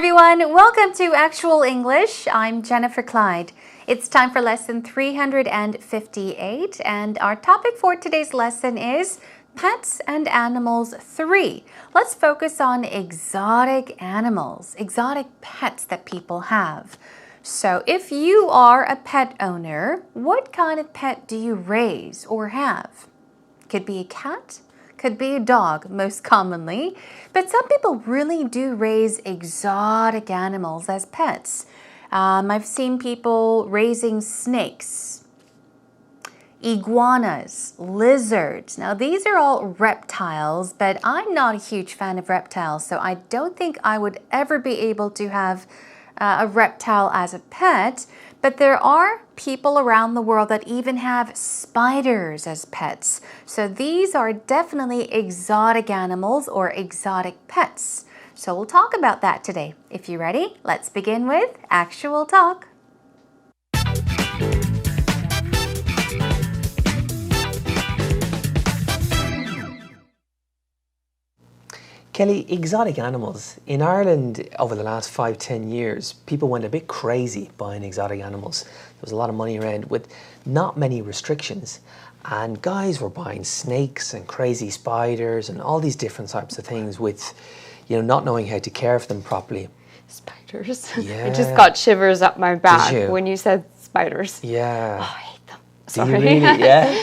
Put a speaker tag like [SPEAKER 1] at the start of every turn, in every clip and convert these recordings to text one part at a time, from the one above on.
[SPEAKER 1] everyone, welcome to Actual English. I'm Jennifer Clyde. It's time for lesson 358 and our topic for today's lesson is Pets and Animals 3. Let's focus on exotic animals, exotic pets that people have. So if you are a pet owner, what kind of pet do you raise or have? Could be a cat, could be a dog most commonly, but some people really do raise exotic animals as pets. I've seen people raising snakes, iguanas, lizards. Now these are all reptiles, but I'm not a huge fan of reptiles, so I don't think I would ever be able to have a reptile as a pet. But there are people around the world that even have spiders as pets. So these are definitely exotic animals or exotic pets. So we'll talk about that today. If you're ready, let's begin with Actual Talk.
[SPEAKER 2] Kelly, exotic animals. In Ireland, over the last 5-10 years, people went a bit crazy buying exotic animals. There was a lot of money around with not many restrictions. And guys were buying snakes and crazy spiders and all these different types of things with, not knowing how to care for them properly.
[SPEAKER 3] Spiders?
[SPEAKER 2] Yeah.
[SPEAKER 3] I just got shivers up my back
[SPEAKER 2] Did you?
[SPEAKER 3] when you said spiders.
[SPEAKER 2] Yeah.
[SPEAKER 3] Oh, I hate them.
[SPEAKER 2] Do
[SPEAKER 3] Sorry.
[SPEAKER 2] you really? Yeah.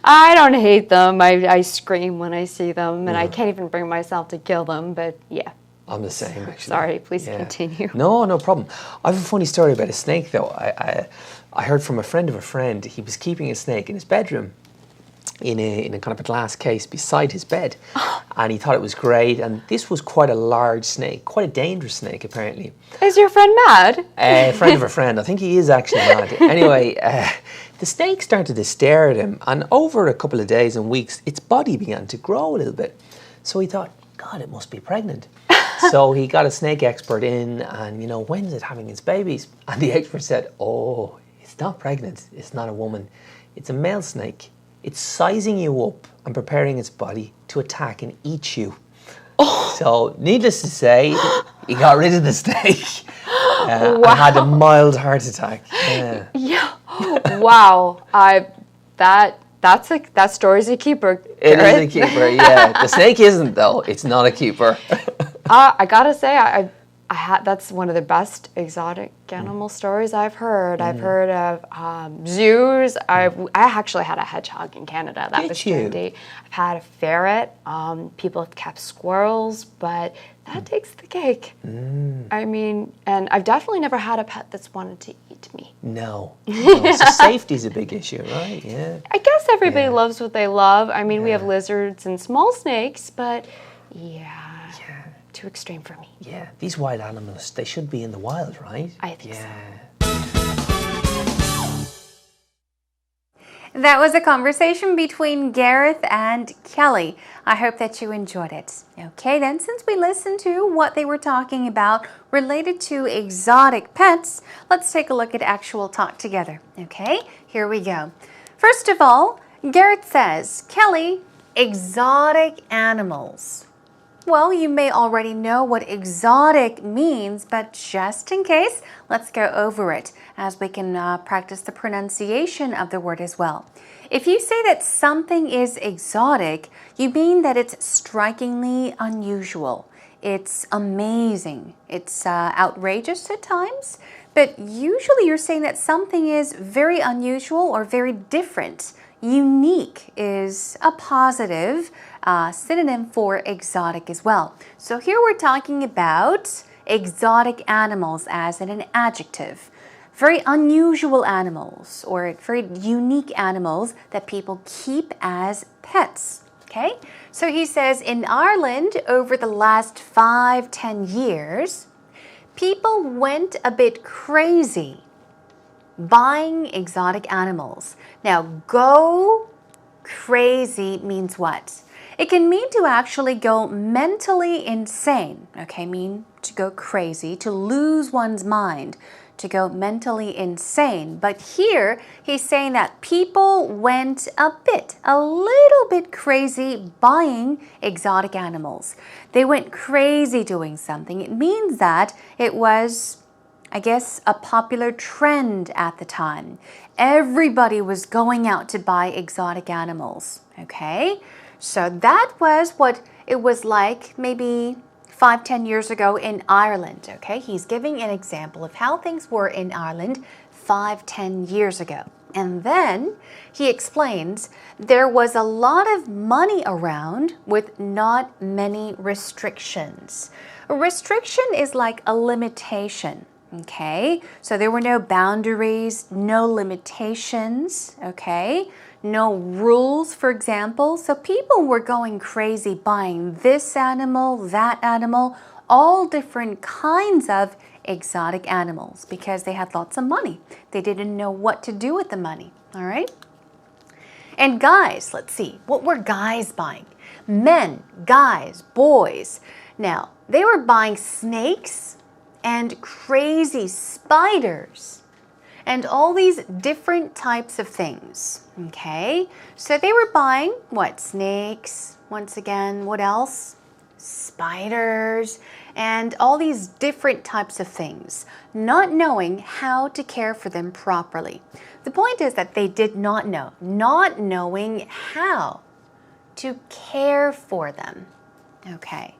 [SPEAKER 3] I don't hate them. I scream when I see them, and I can't even bring myself to kill them, but yeah.
[SPEAKER 2] I'm the same, actually.
[SPEAKER 3] Sorry, please continue.
[SPEAKER 2] No problem. I have a funny story about a snake, though. I heard from a friend of a friend, he was keeping a snake in his bedroom in a kind of a glass case beside his bed. And he thought it was great. And this was quite a large snake, quite a dangerous snake, apparently.
[SPEAKER 3] Is your friend mad?
[SPEAKER 2] A friend of a friend. I think he is actually mad. Anyway, the snake started to stare at him, and over a couple of days and weeks, its body began to grow a little bit. So he thought, God, it must be pregnant. So he got a snake expert in, and, when's it having its babies? And the expert said, oh, it's not pregnant. It's not a woman. It's a male snake. It's sizing you up and preparing its body to attack and eat you. Oh. So, needless to say, he got rid of the snake and had a mild heart attack.
[SPEAKER 3] Yeah. Wow. That story's a keeper.
[SPEAKER 2] It is a keeper, yeah. The snake isn't, though. It's not a keeper.
[SPEAKER 3] I gotta say, that's one of the best exotic animal stories I've heard. I've heard of zoos. I actually had a hedgehog in Canada. That was trendy. I've had a ferret. People have kept squirrels, but that takes the cake. I mean, and I've definitely never had a pet that's wanted to eat me.
[SPEAKER 2] No. So safety's a big issue, right? Yeah.
[SPEAKER 3] I guess everybody loves what they love. I mean, we have lizards and small snakes, but too extreme for me.
[SPEAKER 2] Yeah, these wild animals, they should be in the wild, right?
[SPEAKER 3] I think so.
[SPEAKER 1] That was a conversation between Gareth and Kelly. I hope that you enjoyed it. Okay, then, since we listened to what they were talking about related to exotic pets, let's take a look at Actual Talk together. Okay, here we go. First of all, Gareth says, Kelly, exotic animals. Well, you may already know what exotic means, but just in case, let's go over it as we can practice the pronunciation of the word as well. If you say that something is exotic, you mean that it's strikingly unusual. It's amazing. It's outrageous at times, but usually you're saying that something is very unusual or very different. Unique is a positive synonym for exotic as well. So here we're talking about exotic animals as an adjective. Very unusual animals or very unique animals that people keep as pets. Okay? So he says in Ireland over the last 5-10 years, people went a bit crazy buying exotic animals. Now, go crazy means what? It can mean to actually go mentally insane, okay, mean to go crazy, to lose one's mind, to go mentally insane. But here he's saying that people went a little bit crazy buying exotic animals. They went crazy doing something. It means that it was, I guess, a popular trend at the time. Everybody was going out to buy exotic animals, okay? So that was what it was like maybe 5-10 years ago in Ireland, okay? He's giving an example of how things were in Ireland 5-10 years ago. And then he explains there was a lot of money around with not many restrictions. A restriction is like a limitation, okay? So there were no boundaries, no limitations, okay? No rules, for example. So people were going crazy buying this animal, that animal, all different kinds of exotic animals because they had lots of money. They didn't know what to do with the money, all right? And guys, let's see, what were guys buying? Men, guys, boys. Now, they were buying snakes and crazy spiders and all these different types of things, okay? So they were buying, what, snakes, once again, what else? Spiders, and all these different types of things, not knowing how to care for them properly. The point is that they did not know, not knowing how to care for them, okay?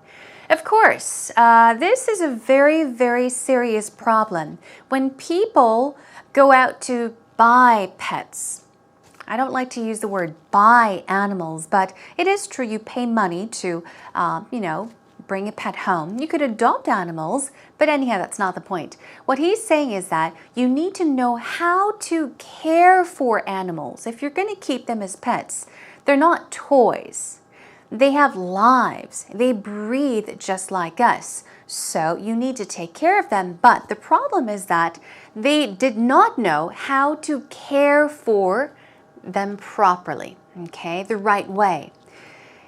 [SPEAKER 1] Of course, this is a very, very serious problem. When people go out to buy pets, I don't like to use the word buy animals, but it is true you pay money to, bring a pet home. You could adopt animals, but anyhow, that's not the point. What he's saying is that you need to know how to care for animals. If you're going to keep them as pets, they're not toys. They have lives. They breathe just like us. So you need to take care of them. But the problem is that they did not know how to care for them properly, okay, the right way.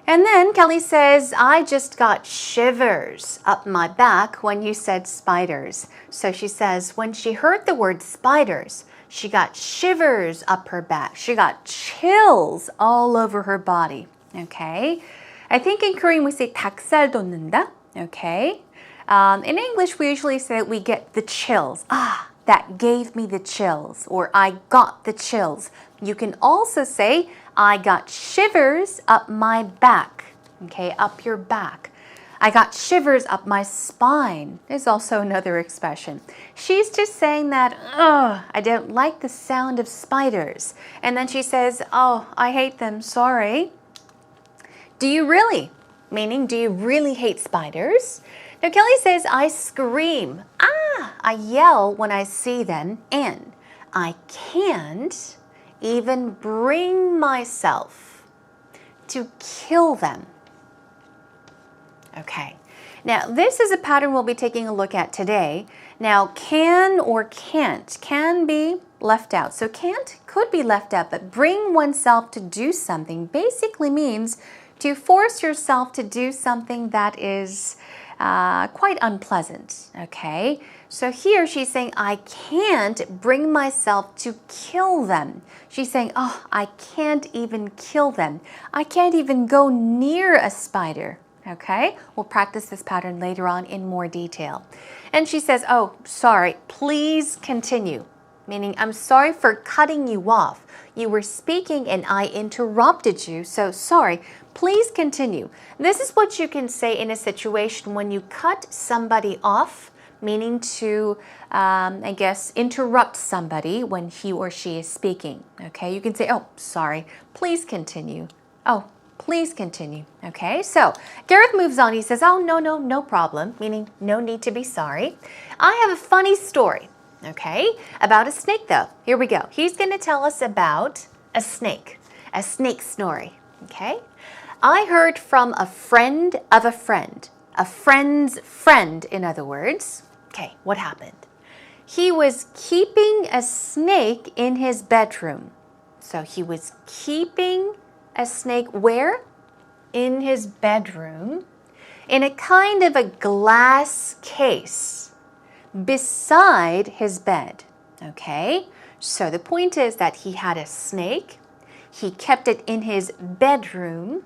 [SPEAKER 1] And then Kelly says, I just got shivers up my back when you said spiders. So she says, when she heard the word spiders, she got shivers up her back. She got chills all over her body, okay? I think in Korean we say 닭살 돋는다, okay? In English we usually say we get the chills. Ah, that gave me the chills, or I got the chills. You can also say, I got shivers up my back, okay, up your back. I got shivers up my spine is also another expression. She's just saying that, I don't like the sound of spiders. And then she says, oh, I hate them, sorry. Do you really? Meaning, do you really hate spiders? Now, Kelly says, I scream. I yell when I see them, and I can't even bring myself to kill them. Okay. Now, this is a pattern we'll be taking a look at today. Now, can or can't can be left out. So can't could be left out, but bring oneself to do something basically means to force yourself to do something that is quite unpleasant, okay? So here she's saying, I can't bring myself to kill them. She's saying, oh, I can't even kill them. I can't even go near a spider, okay? We'll practice this pattern later on in more detail. And she says, oh, sorry, please continue. Meaning, I'm sorry for cutting you off. You were speaking and I interrupted you, so sorry. Please continue. This is what you can say in a situation when you cut somebody off, meaning to, I guess, interrupt somebody when he or she is speaking. Okay, you can say, oh, sorry, please continue. Oh, please continue. Okay, so Gareth moves on. He says, oh, no problem, meaning no need to be sorry. I have a funny story, okay, about a snake though. Here we go. He's going to tell us about a snake story, okay? I heard from a friend of a friend's friend, in other words. Okay, what happened? He was keeping a snake in his bedroom. So he was keeping a snake where? In his bedroom. in a kind of a glass case beside his bed. Okay, so the point is that he had a snake. He kept it in his bedroom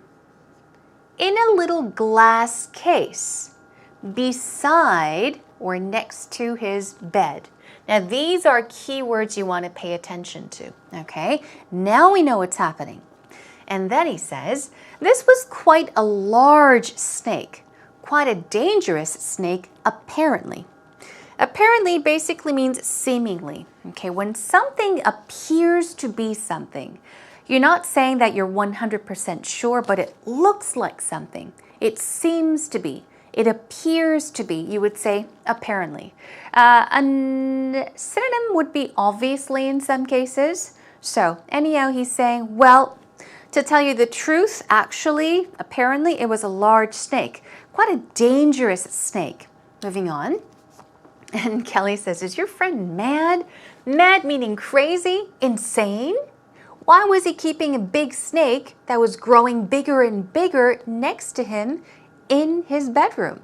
[SPEAKER 1] in a little glass case beside or next to his bed. Now, these are keywords you want to pay attention to, okay? Now we know what's happening. And then he says, this was quite a large snake, quite a dangerous snake, apparently. Apparently basically means seemingly, okay? When something appears to be something, you're not saying that you're 100% sure, but it looks like something. It seems to be. It appears to be. You would say apparently. A synonym would be obviously in some cases. So anyhow, he's saying, well, to tell you the truth, actually, apparently it was a large snake. Quite a dangerous snake. Moving on. And Kelly says, is your friend mad? Mad meaning crazy? Insane? Why was he keeping a big snake that was growing bigger and bigger next to him in his bedroom?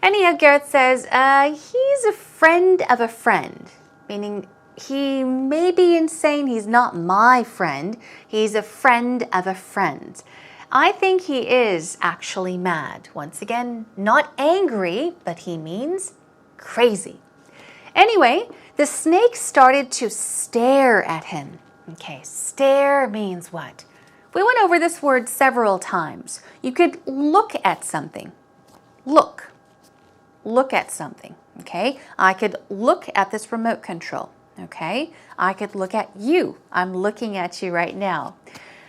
[SPEAKER 1] Anyhow, Gareth says, he's a friend of a friend, meaning he may be insane. He's not my friend. He's a friend of a friend. I think he is actually mad. Once again, not angry, but he means crazy. Anyway, the snake started to stare at him. Okay, stare means what? We went over this word several times. You could look at something. Look. Look at something. Okay, I could look at this remote control. Okay, I could look at you. I'm looking at you right now.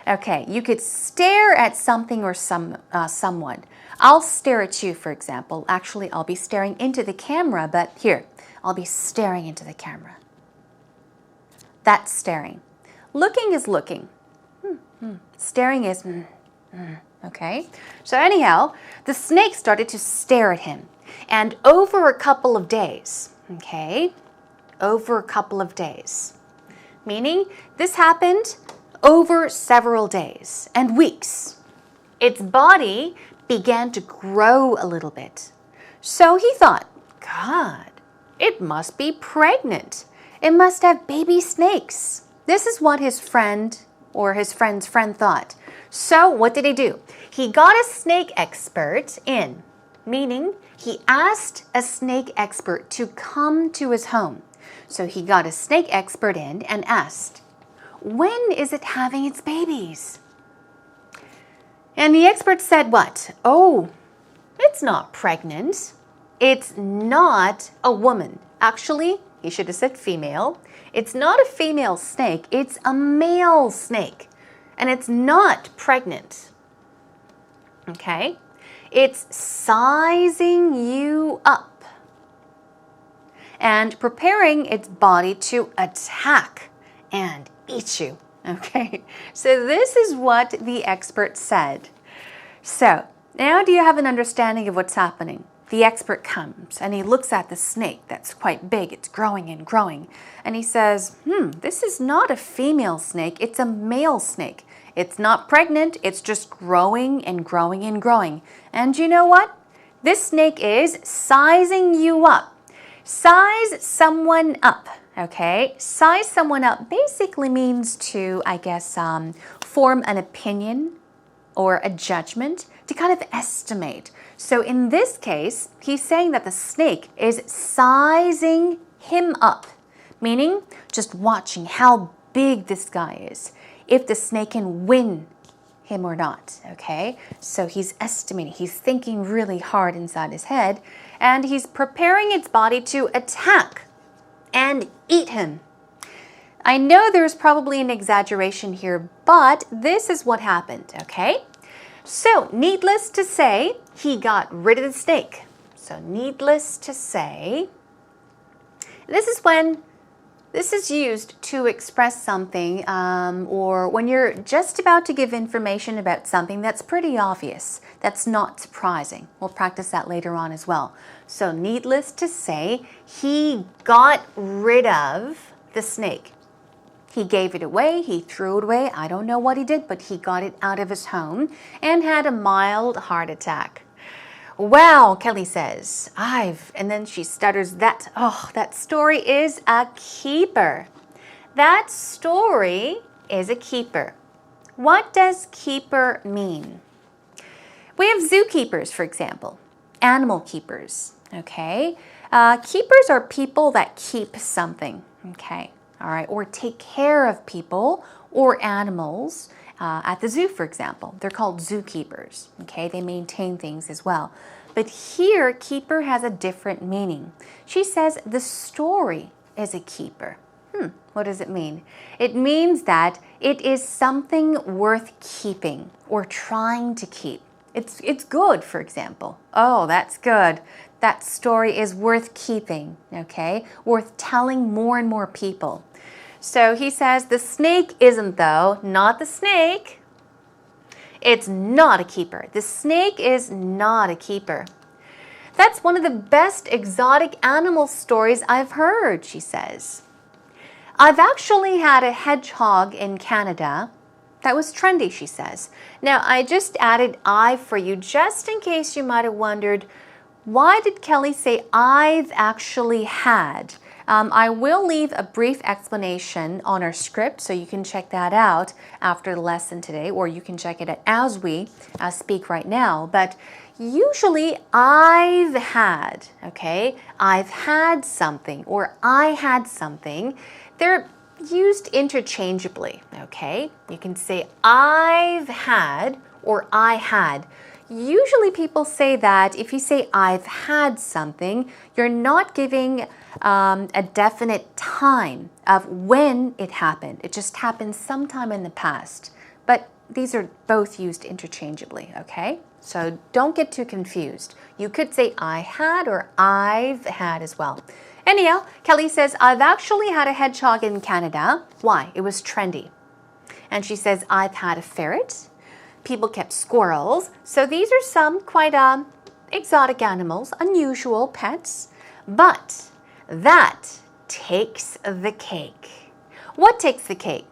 [SPEAKER 1] Okay, you could stare at something or someone. I'll stare at you, for example. Actually, I'll be staring into the camera, but here, I'll be staring into the camera. That's staring. Looking is looking. Staring is okay. So anyhow, the snake started to stare at him. And over a couple of days, okay, over a couple of days, meaning this happened over several days and weeks. Its body began to grow a little bit. So he thought, God, it must be pregnant. It must have baby snakes. This is what his friend or his friend's friend thought. So what did he do? He got a snake expert in, meaning he asked a snake expert to come to his home. So he got a snake expert in and asked, when is it having its babies? And the expert said what? Oh, it's not pregnant. It's not a woman. Actually, he should have said female. It's not a female snake. It's a male snake. And it's not pregnant. Okay? It's sizing you up and preparing its body to attack and eat you. Okay? So this is what the expert said. So now do you have an understanding of what's happening? The expert comes and he looks at the snake that's quite big. It's growing and growing. And he says, this is not a female snake. It's a male snake. It's not pregnant. It's just growing and growing and growing. And you know what? This snake is sizing you up. Size someone up. Okay? Size someone up basically means to, I guess, form an opinion or a judgment, to kind of estimate. So in this case, he's saying that the snake is sizing him up, meaning just watching how big this guy is, if the snake can win him or not, okay? So he's estimating, he's thinking really hard inside his head, and he's preparing its body to attack and eat him. I know there's probably an exaggeration here, but this is what happened, okay? So, needless to say, he got rid of the snake. So, needless to say, this is used to express something or when you're just about to give information about something that's pretty obvious, that's not surprising. We'll practice that later on as well. So, needless to say, he got rid of the snake. He gave it away, he threw it away, I don't know what he did, but he got it out of his home and had a mild heart attack. Well, Kelly says, and then she stutters, that story is a keeper. That story is a keeper. What does keeper mean? We have zookeepers, for example, animal keepers, okay? Keepers are people that keep something, okay? All right, or take care of people or animals at the zoo, for example. They're called zookeepers, okay? They maintain things as well. But here, keeper has a different meaning. She says the story is a keeper. What does it mean? It means that it is something worth keeping or trying to keep. It's good, for example. Oh, that's good. That story is worth keeping, okay? Worth telling more and more people. So he says the snake isn't, though, not the snake. It's not a keeper. The snake is not a keeper. That's one of the best exotic animal stories I've heard, she says. I've actually had a hedgehog in Canada. That was trendy, she says. Now, I just added I for you just in case you might have wondered, why did Kelly say I've actually had? I will leave a brief explanation on our script, so you can check that out after the lesson today, or you can check it as we speak right now. But usually I've had, okay? I've had something, or I had something. They're used interchangeably, okay? You can say I've had or I had. Usually people say that if you say I've had something, you're not giving a definite time of when it happened. It just happened sometime in the past. But these are both used interchangeably, okay? So don't get too confused. You could say I had or I've had as well. Anyhow, Kelly says, I've actually had a hedgehog in Canada. Why? It was trendy. And she says, I've had a ferret. People kept squirrels. So these are some quite exotic animals, unusual pets. But that takes the cake. What takes the cake?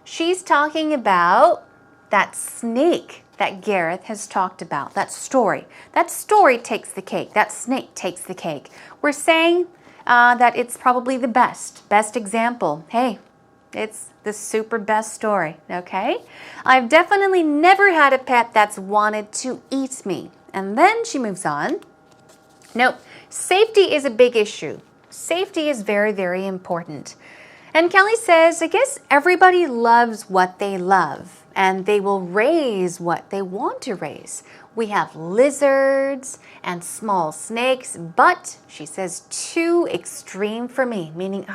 [SPEAKER 1] She's talking about that snake that Gareth has talked about, that story. That story takes the cake. That snake takes the cake. We're saying that it's probably the best example. Hey, it's the super best story, okay? I've definitely never had a pet that's wanted to eat me. And then she moves on. Nope, safety is a big issue. Safety is very, very important. And Kelly says, I guess everybody loves what they love, and they will raise what they want to raise. We have lizards and small snakes, but she says too extreme for me, meaning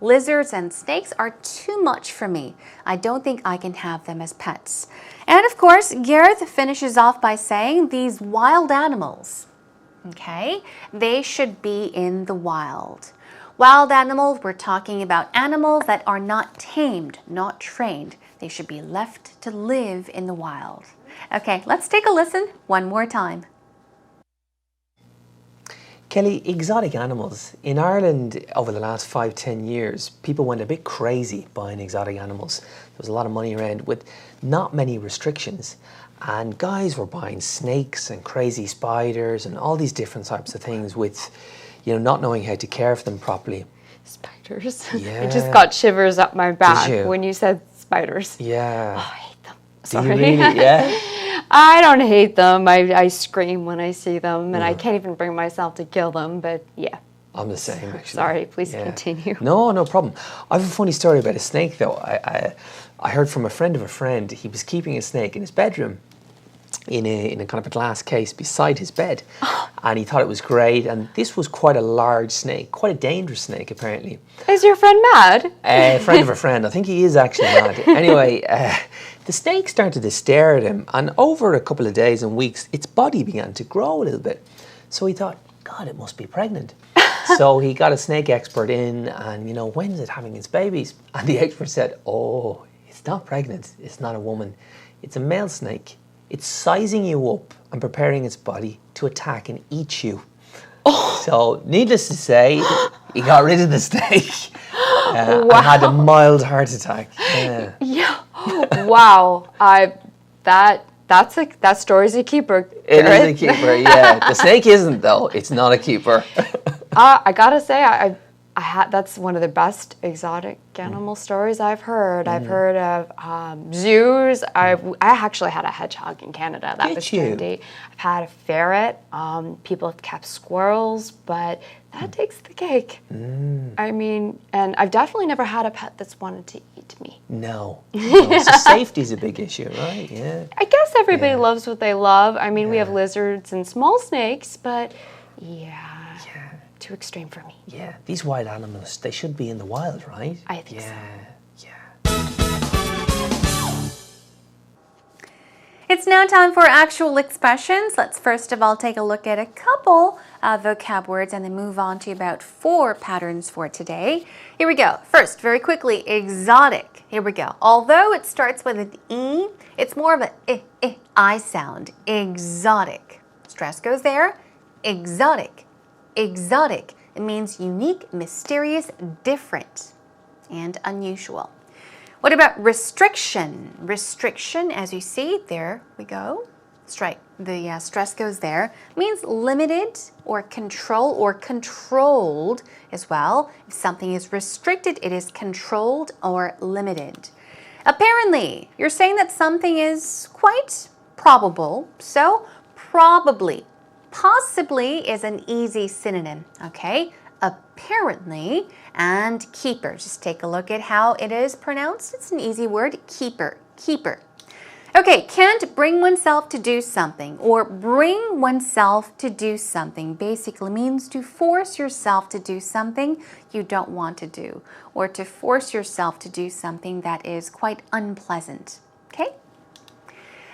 [SPEAKER 1] lizards and snakes are too much for me. I don't think I can have them as pets. And of course, Gareth finishes off by saying these wild animals, okay, they should be in the wild. Wild animals, we're talking about animals that are not tamed, not trained. They should be left to live in the wild. Okay, let's take a listen one more time.
[SPEAKER 2] Kelly, exotic animals. In Ireland, over the last 5-10 years, people went a bit crazy buying exotic animals. There was a lot of money around with not many restrictions. And guys were buying snakes and crazy spiders and all these different types of things with, not knowing how to care for them properly.
[SPEAKER 3] Spiders?
[SPEAKER 2] Yeah.
[SPEAKER 3] I just got shivers up my back
[SPEAKER 2] Did you?
[SPEAKER 3] when you said spiders.
[SPEAKER 2] Yeah.
[SPEAKER 3] Oh, I hate them.
[SPEAKER 2] Do
[SPEAKER 3] Sorry.
[SPEAKER 2] you really? Yeah?
[SPEAKER 3] I don't hate them. I scream when I see them, and I can't even bring myself to kill them, but yeah.
[SPEAKER 2] I'm the same, actually.
[SPEAKER 3] Sorry, please continue.
[SPEAKER 2] No problem. I have a funny story about a snake, though. I heard from a friend of a friend. He was keeping a snake in his bedroom in a kind of a glass case beside his bed. And he thought it was great. And this was quite a large snake, quite a dangerous snake, apparently.
[SPEAKER 3] Is your friend mad?
[SPEAKER 2] A friend of a friend. I think he is actually mad. Anyway, the snake started to stare at him. And over a couple of days and weeks, its body began to grow a little bit. So he thought, God, it must be pregnant. So he got a snake expert in and, when's it having its babies? And the expert said, oh, it's not pregnant. It's not a woman. It's a male snake. It's sizing you up and preparing its body to attack and eat you. Oh. So, needless to say, he got rid of the snake and had a mild heart attack.
[SPEAKER 3] Yeah. Wow. That That story's a keeper.
[SPEAKER 2] It is
[SPEAKER 3] Gareth.
[SPEAKER 2] a keeper, yeah. The snake isn't, though. It's not a keeper.
[SPEAKER 3] I gotta say, that's one of the best exotic animal stories I've heard. I've heard of zoos. I actually had a hedgehog in Canada. That was trendy. I've had a ferret. People have kept squirrels, but that takes the cake. I mean, and I've definitely never had a pet that's wanted to eat me.
[SPEAKER 2] No. So safety's a big issue, right? Yeah.
[SPEAKER 3] I guess everybody loves what they love. I mean, we have lizards and small snakes, but yeah. Too extreme for me.
[SPEAKER 2] Yeah, these wild animals, they should be in the wild, right?
[SPEAKER 3] I think so.
[SPEAKER 2] Yeah.
[SPEAKER 1] It's now time for actual expressions. Let's first of all take a look at a couple of vocab words and then move on to about 4 patterns for today. Here we go. First, very quickly, exotic. Here we go. Although it starts with an E, it's more of an I sound. Exotic. Stress goes there. Exotic. Exotic. It means unique, mysterious, different, and unusual. What about restriction? Restriction, as you see, there we go. Strike. The stress goes there. It means limited or control or controlled as well. If something is restricted, it is controlled or limited. Apparently, you're saying that something is quite probable. So, probably. Possibly is an easy synonym, okay? Apparently and keeper. Just take a look at how it is pronounced. It's an easy word, keeper, keeper. Okay, can't bring oneself to do something or bring oneself to do something basically means to force yourself to do something you don't want to do or to force yourself to do something that is quite unpleasant, okay?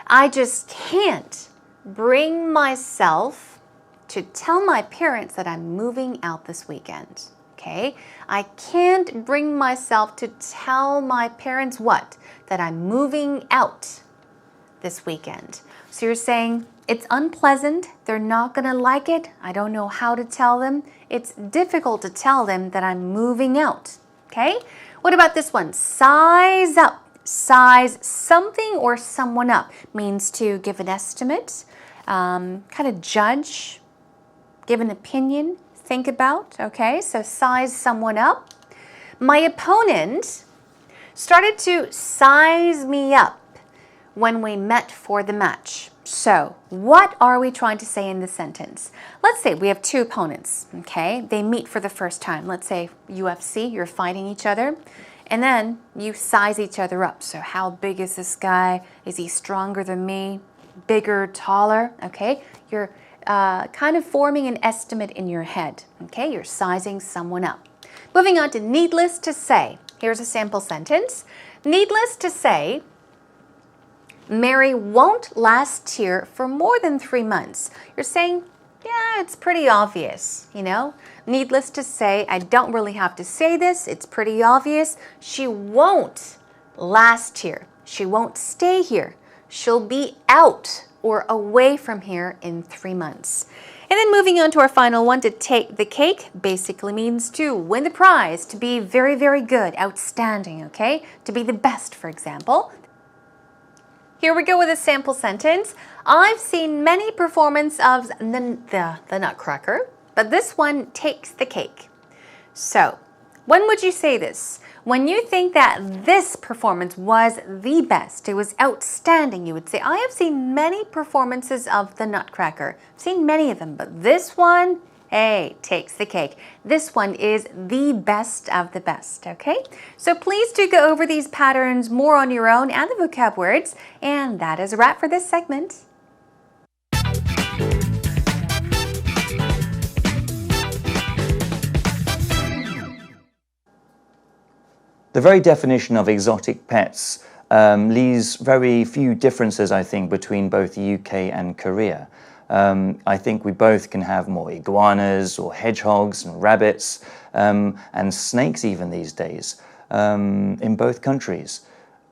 [SPEAKER 1] I just can't bring myself to tell my parents that I'm moving out this weekend, okay? I can't bring myself to tell my parents what? That I'm moving out this weekend. So you're saying it's unpleasant, they're not gonna like it, I don't know how to tell them. It's difficult to tell them that I'm moving out, okay? What about this one? Size up. Size something or someone up means to give an estimate, kind of judge, give an opinion, think about, okay? So size someone up. My opponent started to size me up when we met for the match. So what are we trying to say in this sentence? Let's say we have 2 opponents, okay? They meet for the first time. Let's say UFC, you're fighting each other. And then you size each other up. So how big is this guy? Is he stronger than me? Bigger, taller, okay? You're kind of forming an estimate in your head, okay? You're sizing someone up. Moving on to needless to say. Here's a sample sentence. Needless to say, Mary won't last here for more than 3 months. You're saying, yeah, it's pretty obvious, you know? Needless to say, I don't really have to say this. It's pretty obvious. She won't last here. She won't stay here. She'll be out or away from here in 3 months. And then moving on to our final one, to take the cake basically means to win the prize, to be very, very good, outstanding, okay? To be the best, for example. Here we go with a sample sentence. I've seen many performances of the Nutcracker, but this one takes the cake. So, when would you say this? When you think that this performance was the best, it was outstanding, you would say, I have seen many performances of the Nutcracker. I've seen many of them, but this one, hey, takes the cake. This one is the best of the best, okay? So please do go over these patterns more on your own and the vocab words. And that is a wrap for this segment.
[SPEAKER 4] The very definition of exotic pets leaves very few differences, I think, between both the UK and Korea. I think we both can have more iguanas or hedgehogs and rabbits and snakes even these days in both countries.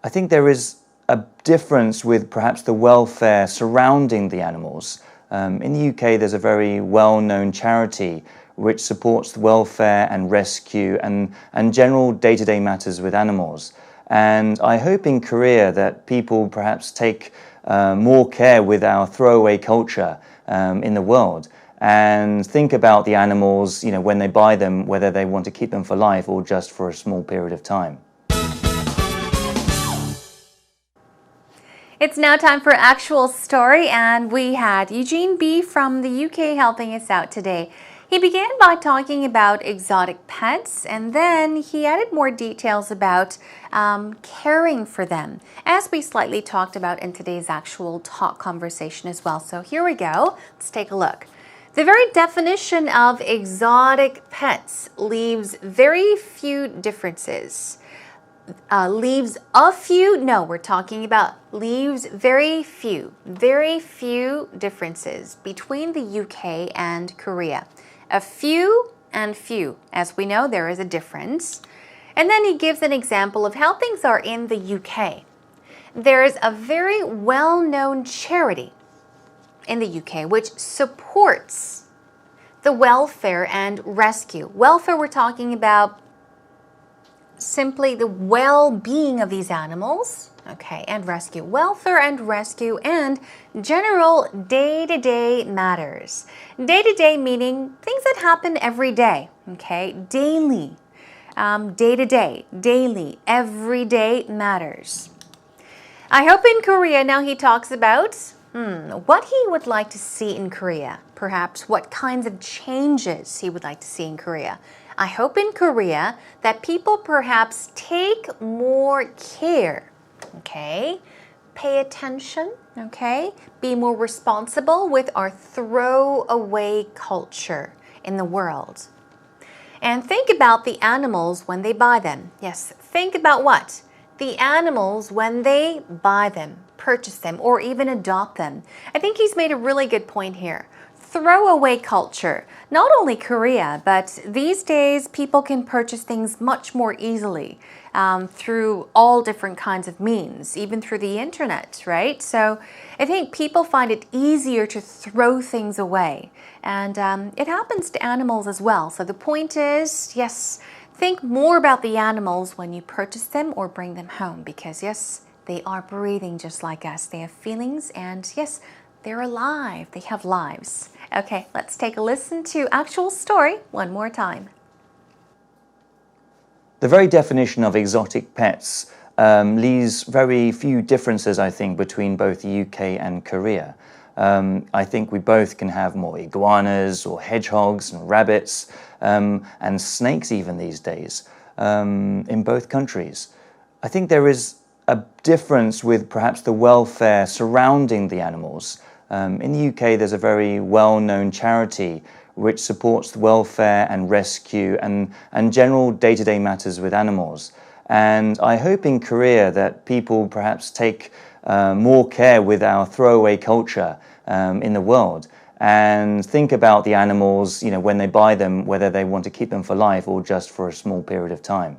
[SPEAKER 4] I think there is a difference with perhaps the welfare surrounding the animals. In the UK, there's a very well-known charity which supports the welfare and rescue and general day-to-day matters with animals. And I hope in Korea that people perhaps take more care with our throwaway culture in the world, and think about the animals, when they buy them, whether they want to keep them for life or just for a small period of time.
[SPEAKER 1] It's now time for Actual Story, and we had Eugene B. from the UK helping us out today. He began by talking about exotic pets, and then he added more details about caring for them, as we slightly talked about in today's actual talk conversation as well. So here we go. Let's take a look. The very definition of exotic pets leaves very few differences. Leaves a few, no, we're talking about leaves very few differences between the UK and Korea. A few and few. As we know, there is a difference. And then he gives an example of how things are in the UK. There is a very well-known charity in the UK which supports the welfare and rescue. Welfare, we're talking about simply the well-being of these animals, okay, and rescue. Welfare and rescue and general day-to-day matters. Day-to-day meaning things that happen every day, okay, daily, day-to-day, daily, everyday matters. I hope in Korea, now he talks about what he would like to see in Korea, perhaps what kinds of changes he would like to see in Korea. I hope in Korea that people perhaps take more care, okay? Pay attention, okay? Be more responsible with our throwaway culture in the world. And think about the animals when they buy them. Yes, think about what? The animals when they buy them, purchase them, or even adopt them. I think he's made a really good point here. Throwaway culture. Not only Korea, but these days people can purchase things much more easily through all different kinds of means, even through the internet, right? So I think people find it easier to throw things away. And it happens to animals as well. So the point is, yes, think more about the animals when you purchase them or bring them home, because yes, they are breathing just like us. They have feelings, and yes, they're alive. They have lives. Okay, let's take a listen to Actual Story one more time.
[SPEAKER 4] The very definition of exotic pets leaves very few differences, I think, between both the UK and Korea. I think we both can have more iguanas or hedgehogs and rabbits and snakes even these days in both countries. I think there is a difference with perhaps the welfare surrounding the animals. In the UK, there's a very well-known charity which supports the welfare and rescue and general day-to-day matters with animals. And I hope in Korea that people perhaps take more care with our throwaway culture in the world, and think about the animals, when they buy them, whether they want to keep them for life or just for a small period of time.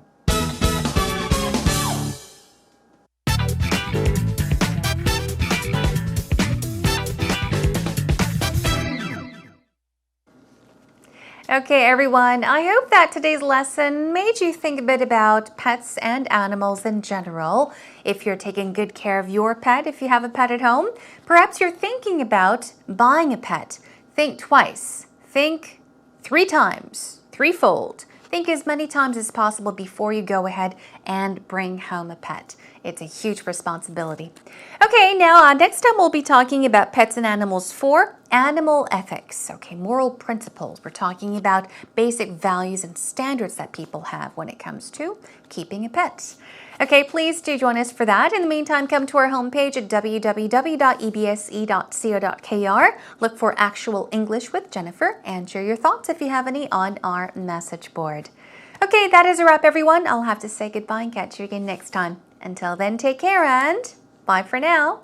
[SPEAKER 1] Okay, everyone, I hope that today's lesson made you think a bit about pets and animals in general. If you're taking good care of your pet, if you have a pet at home, perhaps you're thinking about buying a pet. Think twice. Think 3 times, threefold. Think as many times as possible before you go ahead and bring home a pet. It's a huge responsibility. Okay, now next time we'll be talking about Pets and Animals 4, animal ethics. Okay, moral principles. We're talking about basic values and standards that people have when it comes to keeping a pet. Okay, please do join us for that. In the meantime, come to our homepage at www.ebse.co.kr. Look for Actual English with Jennifer and share your thoughts if you have any on our message board. Okay, that is a wrap, everyone. I'll have to say goodbye and catch you again next time. Until then, take care and bye for now.